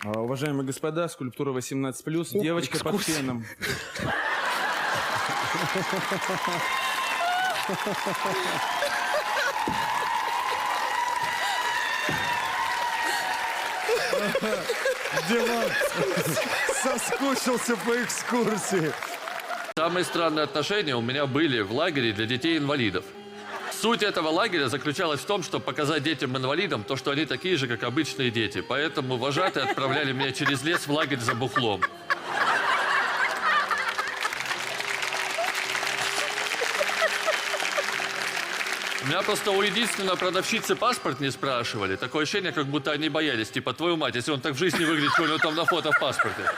Уважаемые господа, скульптура 18+, девочка под экскурсия. феном. Диман соскучился по экскурсии. Самые странные отношения у меня были в лагере для детей-инвалидов. Суть этого лагеря заключалась в том, чтобы показать детям-инвалидам то, что они такие же, как обычные дети. Поэтому вожатые отправляли меня через лес в лагерь за бухлом. У меня просто у единственной продавщицы паспорт не спрашивали. Такое ощущение, как будто они боялись. Типа, твою мать, если он так в жизни выглядит, что у него там на фото в паспорте.